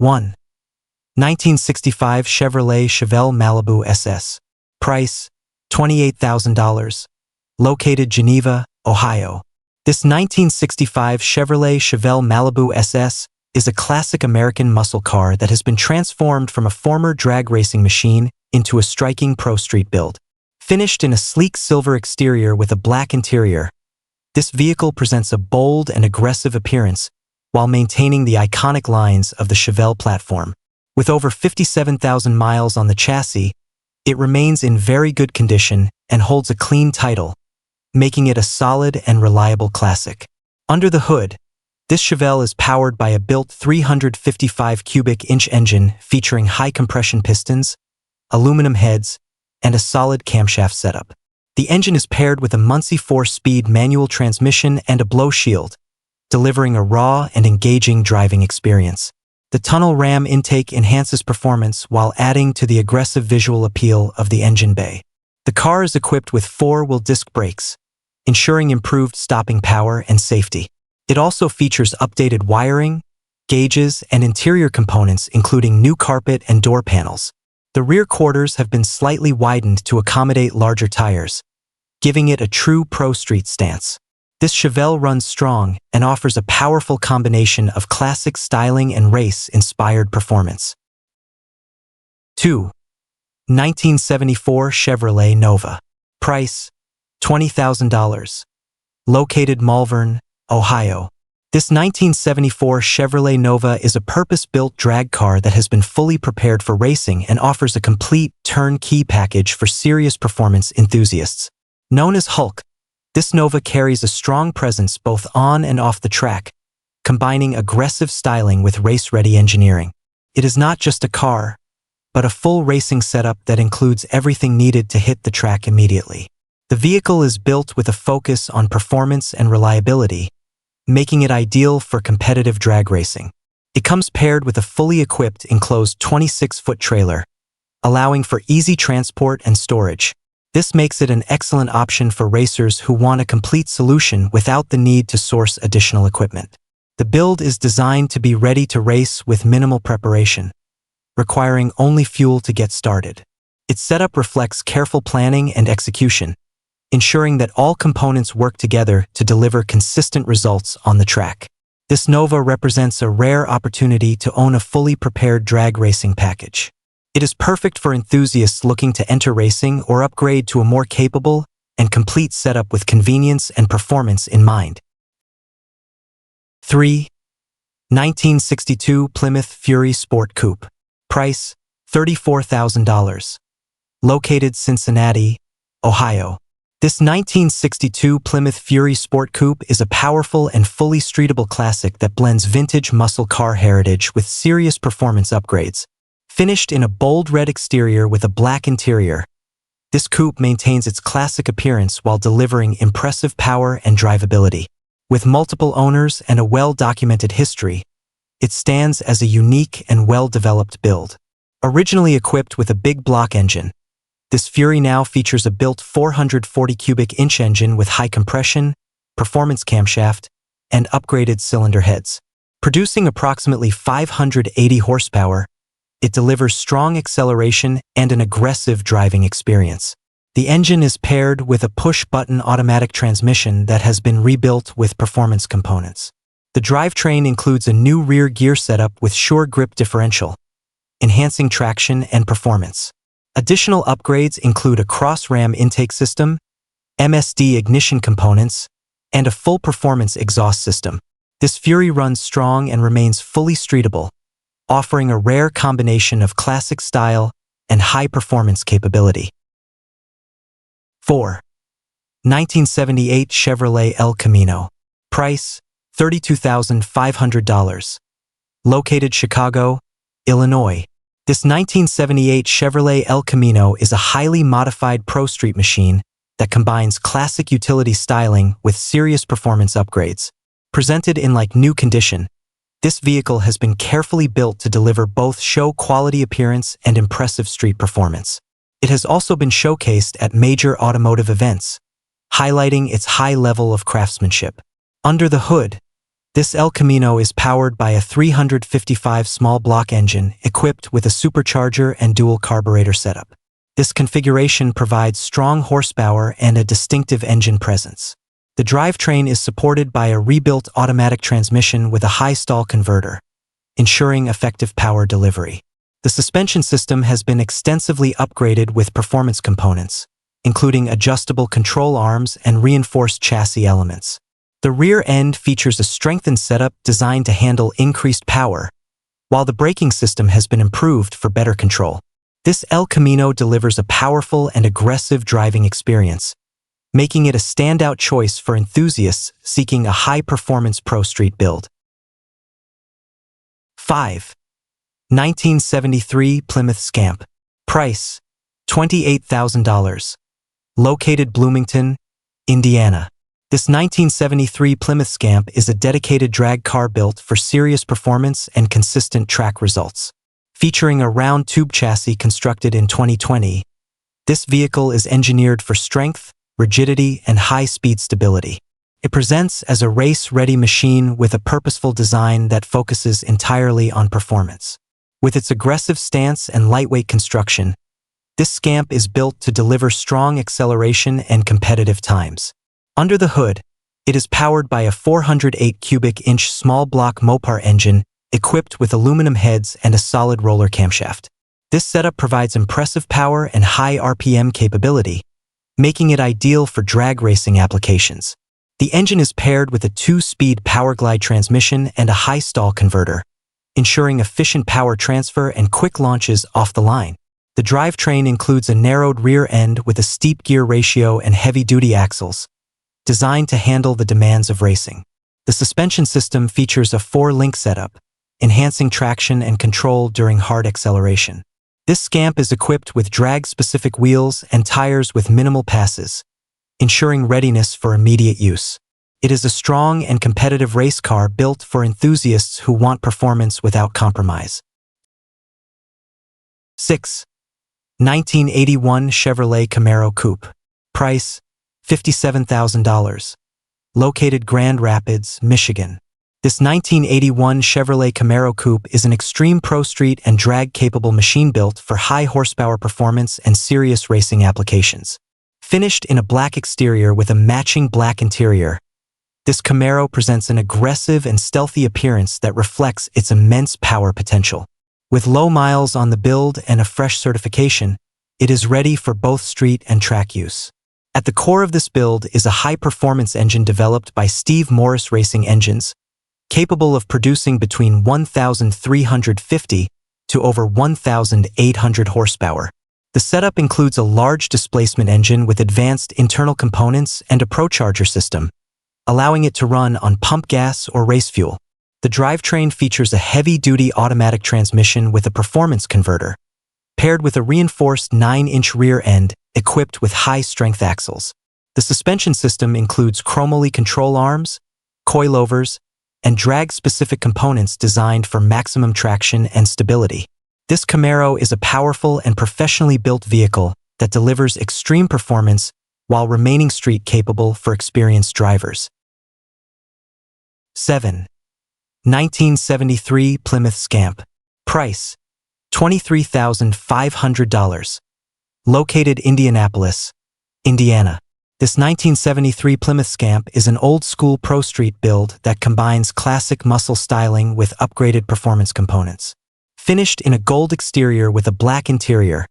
1. 1965 Chevrolet Chevelle Malibu SS. Price, $28,000. Located Geneva, Ohio. This 1965 Chevrolet Chevelle Malibu SS is a classic American muscle car that has been transformed from a former drag racing machine into a striking pro street build. Finished in a sleek silver exterior with a black interior, this vehicle presents a bold and aggressive appearance while maintaining the iconic lines of the Chevelle platform. With over 57,000 miles on the chassis, it remains in very good condition and holds a clean title, making it a solid and reliable classic. Under the hood, this Chevelle is powered by a built 355 cubic inch engine featuring high compression pistons, aluminum heads, and a solid camshaft setup. The engine is paired with a Muncie 4-speed manual transmission and a blow shield, delivering a raw and engaging driving experience. The tunnel ram intake enhances performance while adding to the aggressive visual appeal of the engine bay. The car is equipped with 4-wheel disc brakes, ensuring improved stopping power and safety. It also features updated wiring, gauges, and interior components including new carpet and door panels. The rear quarters have been slightly widened to accommodate larger tires, giving it a true pro street stance. This Chevelle runs strong and offers a powerful combination of classic styling and race-inspired performance. 2. 1974 Chevrolet Nova. Price, $20,000. Located Malvern, Ohio. This 1974 Chevrolet Nova is a purpose-built drag car that has been fully prepared for racing and offers a complete turnkey package for serious performance enthusiasts. Known as Hulk, this Nova carries a strong presence both on and off the track, combining aggressive styling with race-ready engineering. It is not just a car, but a full racing setup that includes everything needed to hit the track immediately. The vehicle is built with a focus on performance and reliability, making it ideal for competitive drag racing. It comes paired with a fully equipped enclosed 26-foot trailer, allowing for easy transport and storage. This makes it an excellent option for racers who want a complete solution without the need to source additional equipment. The build is designed to be ready to race with minimal preparation, requiring only fuel to get started. Its setup reflects careful planning and execution, ensuring that all components work together to deliver consistent results on the track. This Nova represents a rare opportunity to own a fully prepared drag racing package. It is perfect for enthusiasts looking to enter racing or upgrade to a more capable and complete setup with convenience and performance in mind. 3. 1962 Plymouth Fury Sport Coupe. Price, $34,000. Located Cincinnati, Ohio. This 1962 Plymouth Fury Sport Coupe is a powerful and fully streetable classic that blends vintage muscle car heritage with serious performance upgrades. Finished in a bold red exterior with a black interior, this coupe maintains its classic appearance while delivering impressive power and drivability. With multiple owners and a well-documented history, it stands as a unique and well-developed build. Originally equipped with a big block engine, this Fury now features a built 440 cubic inch engine with high compression, performance camshaft, and upgraded cylinder heads. Producing approximately 580 horsepower, it delivers strong acceleration and an aggressive driving experience. The engine is paired with a push-button automatic transmission that has been rebuilt with performance components. The drivetrain includes a new rear gear setup with Sure Grip differential, enhancing traction and performance. Additional upgrades include a cross-ram intake system, MSD ignition components, and a full performance exhaust system. This Fury runs strong and remains fully streetable, offering a rare combination of classic style and high-performance capability. 4. 1978 Chevrolet El Camino. Price, $32,500. Located Chicago, Illinois. This 1978 Chevrolet El Camino is a highly modified pro street machine that combines classic utility styling with serious performance upgrades. Presented in like new condition, this vehicle has been carefully built to deliver both show-quality appearance and impressive street performance. It has also been showcased at major automotive events, highlighting its high level of craftsmanship. Under the hood, This El Camino is powered by a 355 small block engine equipped with a supercharger and dual carburetor setup. This configuration provides strong horsepower and a distinctive engine presence. The drivetrain is supported by a rebuilt automatic transmission with a high stall converter, ensuring effective power delivery. The suspension system has been extensively upgraded with performance components, including adjustable control arms and reinforced chassis elements. The rear end features a strengthened setup designed to handle increased power, while the braking system has been improved for better control. This El Camino delivers a powerful and aggressive driving experience, making it a standout choice for enthusiasts seeking a high-performance pro street build. 5. 1973 Plymouth Scamp. Price: $28,000. Located Bloomington, Indiana. This 1973 Plymouth Scamp is a dedicated drag car built for serious performance and consistent track results. Featuring a round tube chassis constructed in 2020, this vehicle is engineered for strength, rigidity, and high-speed stability. It presents as a race-ready machine with a purposeful design that focuses entirely on performance. With its aggressive stance and lightweight construction, this Scamp is built to deliver strong acceleration and competitive times. Under the hood, it is powered by a 408 cubic inch small block Mopar engine equipped with aluminum heads and a solid roller camshaft. This setup provides impressive power and high RPM capability, making it ideal for drag racing applications. The engine is paired with a 2-speed Powerglide transmission and a high stall converter, ensuring efficient power transfer and quick launches off the line. The drivetrain includes a narrowed rear end with a steep gear ratio and heavy-duty axles, designed to handle the demands of racing. The suspension system features a 4-link setup, enhancing traction and control during hard acceleration. This Scamp is equipped with drag-specific wheels and tires with minimal passes, ensuring readiness for immediate use. It is a strong and competitive race car built for enthusiasts who want performance without compromise. 6. 1981 Chevrolet Camaro Coupe. Price: $57,000. Located Grand Rapids, Michigan. This 1981 Chevrolet Camaro Coupe is an extreme pro street and drag-capable machine built for high horsepower performance and serious racing applications. Finished in a black exterior with a matching black interior, this Camaro presents an aggressive and stealthy appearance that reflects its immense power potential. With low miles on the build and a fresh certification, it is ready for both street and track use. At the core of this build is a high-performance engine developed by Steve Morris Racing Engines, capable of producing between 1,350 to over 1,800 horsepower. The setup includes a large displacement engine with advanced internal components and a ProCharger system, allowing it to run on pump gas or race fuel. The drivetrain features a heavy-duty automatic transmission with a performance converter, paired with a reinforced 9-inch rear end equipped with high-strength axles. The suspension system includes chromoly control arms, coilovers, and drag-specific components designed for maximum traction and stability. This Camaro is a powerful and professionally built vehicle that delivers extreme performance while remaining street-capable for experienced drivers. 7. 1973 Plymouth Scamp. Price: $23,500. Located Indianapolis, Indiana. This 1973 Plymouth Scamp is an old-school pro street build that combines classic muscle styling with upgraded performance components. Finished in a gold exterior with a black interior,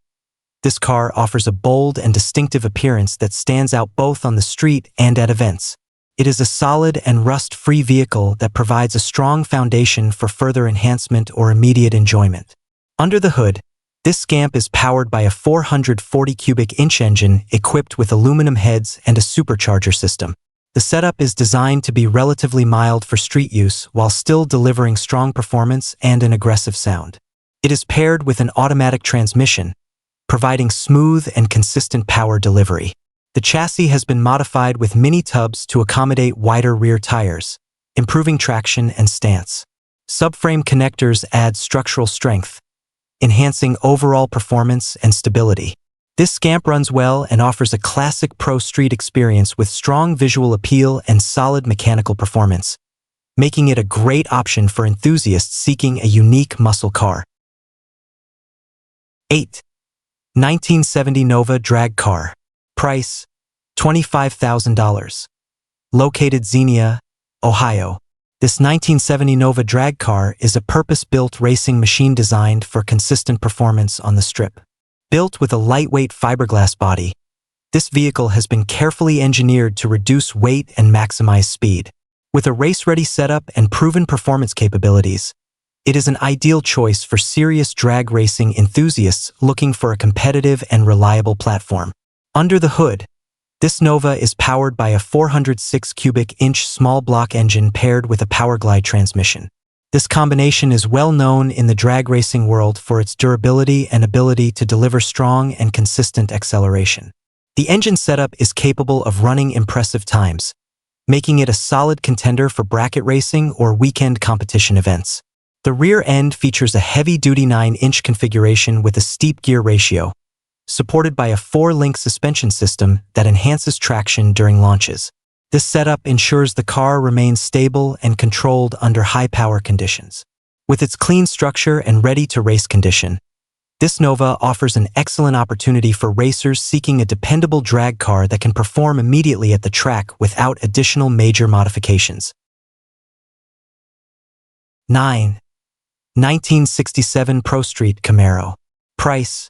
this car offers a bold and distinctive appearance that stands out both on the street and at events. It is a solid and rust-free vehicle that provides a strong foundation for further enhancement or immediate enjoyment. Under the hood, this Scamp is powered by a 440 cubic inch engine equipped with aluminum heads and a supercharger system. The setup is designed to be relatively mild for street use while still delivering strong performance and an aggressive sound. It is paired with an automatic transmission, providing smooth and consistent power delivery. The chassis has been modified with mini tubs to accommodate wider rear tires, improving traction and stance. Subframe connectors add structural strength, enhancing overall performance and stability. This Scamp runs well and offers a classic pro street experience with strong visual appeal and solid mechanical performance, making it a great option for enthusiasts seeking a unique muscle car. 8. 1970 Nova Drag Car. Price, $25,000. Located Xenia, Ohio. This 1970 Nova drag car is a purpose-built racing machine designed for consistent performance on the strip. Built with a lightweight fiberglass body, this vehicle has been carefully engineered to reduce weight and maximize speed. With a race-ready setup and proven performance capabilities, it is an ideal choice for serious drag racing enthusiasts looking for a competitive and reliable platform. Under the hood, this Nova is powered by a 406 cubic inch small block engine paired with a Powerglide transmission. This combination is well known in the drag racing world for its durability and ability to deliver strong and consistent acceleration. The engine setup is capable of running impressive times, making it a solid contender for bracket racing or weekend competition events. The rear end features a heavy-duty 9-inch configuration with a steep gear ratio, supported by a 4-link suspension system that enhances traction during launches. This setup ensures the car remains stable and controlled under high-power conditions. With its clean structure and ready-to-race condition, this Nova offers an excellent opportunity for racers seeking a dependable drag car that can perform immediately at the track without additional major modifications. 9. 1967 Pro Street Camaro. Price,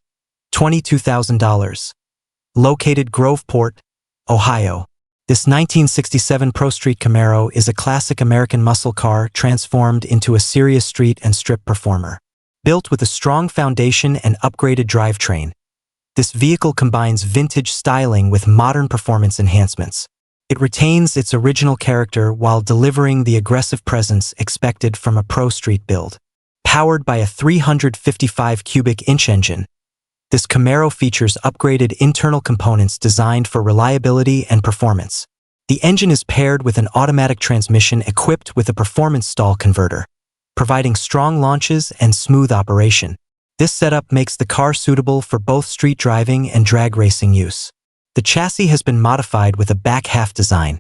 $22,000. Located Groveport, Ohio. This 1967 Pro Street Camaro is a classic American muscle car transformed into a serious street and strip performer. Built with a strong foundation and upgraded drivetrain, this vehicle combines vintage styling with modern performance enhancements. It retains its original character while delivering the aggressive presence expected from a Pro Street build. Powered by a 355 cubic inch engine, this Camaro features upgraded internal components designed for reliability and performance. The engine is paired with an automatic transmission equipped with a performance stall converter, providing strong launches and smooth operation. This setup makes the car suitable for both street driving and drag racing use. The chassis has been modified with a back half design,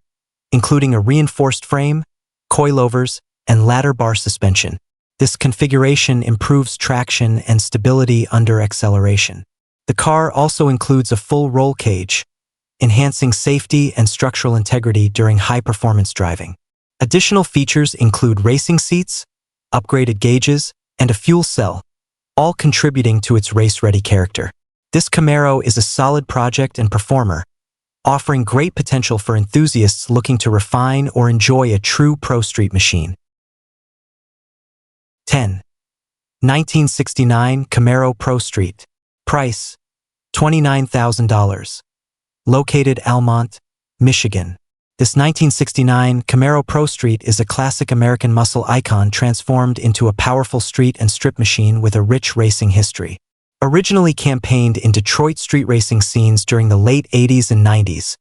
including a reinforced frame, coilovers, and ladder bar suspension. This configuration improves traction and stability under acceleration. The car also includes a full roll cage, enhancing safety and structural integrity during high-performance driving. Additional features include racing seats, upgraded gauges, and a fuel cell, all contributing to its race-ready character. This Camaro is a solid project and performer, offering great potential for enthusiasts looking to refine or enjoy a true Pro Street machine. 10. 1969 Camaro Pro Street. Price, $29,000. Located Almont, Michigan. This 1969 Camaro Pro Street is a classic American muscle icon transformed into a powerful street and strip machine with a rich racing history. Originally campaigned in Detroit street racing scenes during the late 80s and 90s,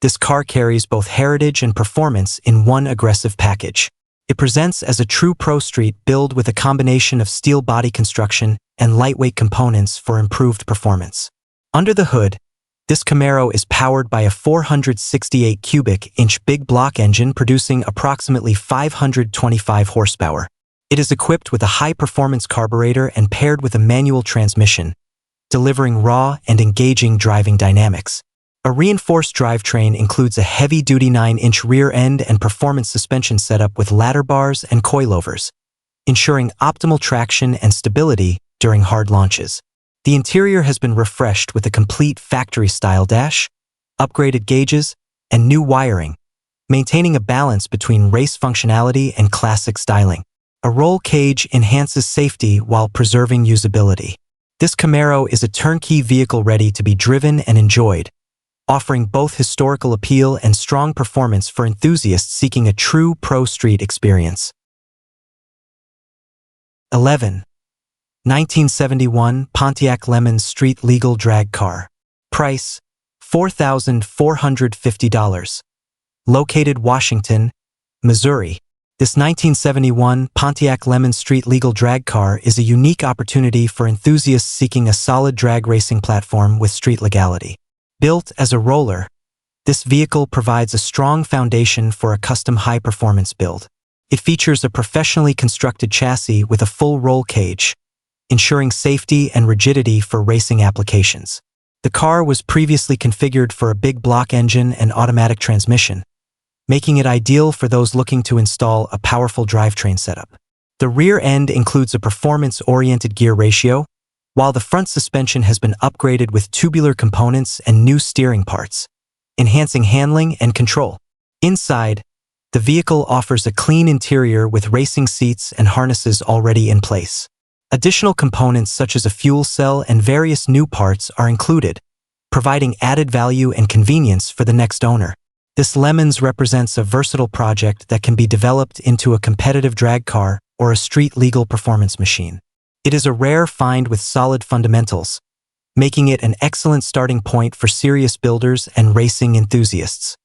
this car carries both heritage and performance in one aggressive package. It presents as a true Pro Street build with a combination of steel body construction and lightweight components for improved performance. Under the hood, this Camaro is powered by a 468 cubic inch big block engine producing approximately 525 horsepower. It is equipped with a high-performance carburetor and paired with a manual transmission, delivering raw and engaging driving dynamics. A reinforced drivetrain includes a heavy-duty 9-inch rear end and performance suspension setup with ladder bars and coilovers, ensuring optimal traction and stability during hard launches. The interior has been refreshed with a complete factory-style dash, upgraded gauges, and new wiring, maintaining a balance between race functionality and classic styling. A roll cage enhances safety while preserving usability. This Camaro is a turnkey vehicle ready to be driven and enjoyed, offering both historical appeal and strong performance for enthusiasts seeking a true Pro Street experience. 11. 1971 Pontiac Lemons Street Legal Drag Car. Price, $4,450. Located Washington, Missouri. This 1971 Pontiac Lemons Street Legal Drag Car is a unique opportunity for enthusiasts seeking a solid drag racing platform with street legality. Built as a roller, this vehicle provides a strong foundation for a custom high-performance build. It features a professionally constructed chassis with a full roll cage, ensuring safety and rigidity for racing applications. The car was previously configured for a big block engine and automatic transmission, making it ideal for those looking to install a powerful drivetrain setup. The rear end includes a performance-oriented gear ratio, while the front suspension has been upgraded with tubular components and new steering parts, enhancing handling and control. Inside, the vehicle offers a clean interior with racing seats and harnesses already in place. Additional components such as a fuel cell and various new parts are included, providing added value and convenience for the next owner. This Lemons represents a versatile project that can be developed into a competitive drag car or a street-legal performance machine. It is a rare find with solid fundamentals, making it an excellent starting point for serious builders and racing enthusiasts.